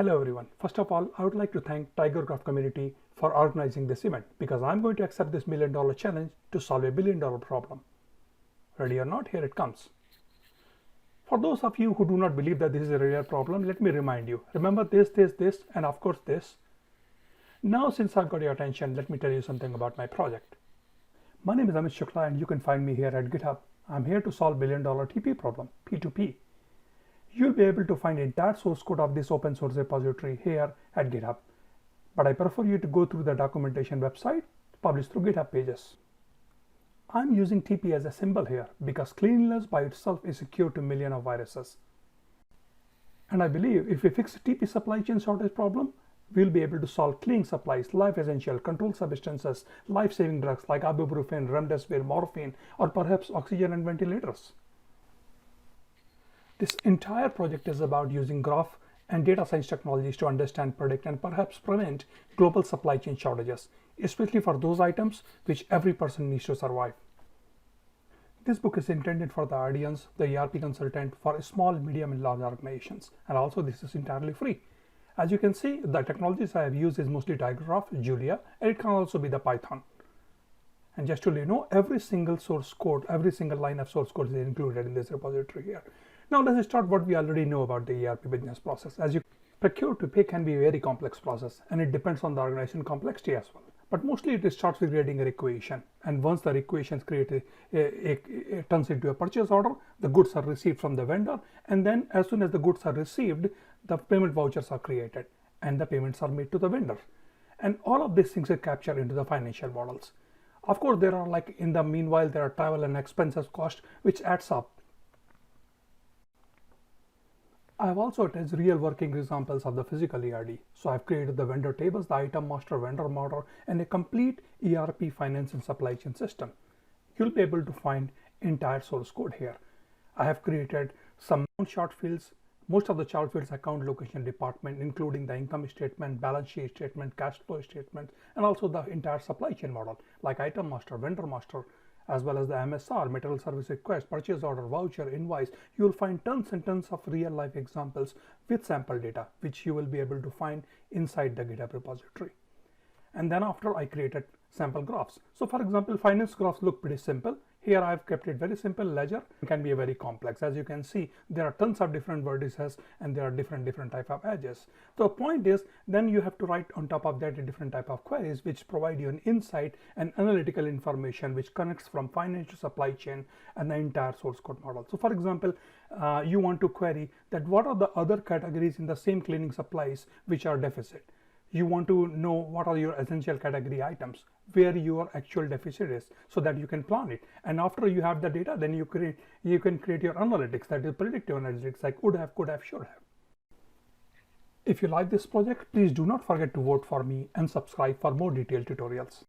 Hello everyone. First of all, I would like to thank TigerGraph community for organizing this event because I'm going to accept this $1 million challenge to solve a $1 billion problem. Ready or not, here it comes. For those of you who do not believe that this is a real problem, let me remind you. Remember this, and of course this. Now, since I've got your attention, let me tell you something about my project. My name is Amit Shukla and you can find me here at GitHub. I'm here to solve $1 billion TP problem, P2P. You'll be able to find the entire source code of this open source repository here at GitHub. But I prefer you to go through the documentation website published through GitHub pages. I'm using TP as a symbol here because cleanliness by itself is a cure to millions of viruses. And I believe if we fix the TP supply chain shortage problem, we'll be able to solve cleaning supplies, life essential, controlled substances, life-saving drugs like ibuprofen, remdesivir, morphine, or perhaps oxygen and ventilators. This entire project is about using graph and data science technologies to understand, predict, and perhaps prevent global supply chain shortages, especially for those items which every person needs to survive. This book is intended for the audience, the ERP consultant, for small, medium, and large organizations. And also this is entirely free. As you can see, the technologies I have used is mostly TigerGraph, Julia, and it can also be the Python. And just to let you know, every single source code, every single line of source code is included in this repository here. Now let's start what we already know about the ERP business process. As you procure to pay can be a very complex process and it depends on the organization complexity as well. But mostly it starts with creating a requisition, and once the requisition is created, it turns into a purchase order. The goods are received from the vendor, and then as soon as the goods are received, the payment vouchers are created and the payments are made to the vendor. And all of these things are captured into the financial models. Of course, there are in the meanwhile, there are travel and expenses cost which adds up. I've also attached real working examples of the physical ERD. So I've created the vendor tables, the item master, vendor model, and a complete ERP finance and supply chain system. You'll be able to find entire source code here. I have created some chart fields. Most of the chart fields account location department, including the income statement, balance sheet statement, cash flow statement, and also the entire supply chain model like item master, vendor master, as well as the MSR, material service request, purchase order, voucher, invoice. You will find tons and tons of real life examples with sample data, which you will be able to find inside the GitHub repository. And then after I created sample graphs. So for example, finance graphs look pretty simple. Here I've kept it very simple. Ledger can be very complex. As you can see, there are tons of different vertices and there are different type of edges. The point is, then you have to write on top of that a different type of queries which provide you an insight and analytical information which connects from finance to supply chain and the entire source code model. So for example, you want to query that what are the other categories in the same cleaning supplies which are deficit. You want to know what are your essential category items, where your actual deficit is, so that you can plan it. And after you have the data, then you can create your analytics, that is predictive analytics, like would have, could have, should have. If you like this project, please do not forget to vote for me and subscribe for more detailed tutorials.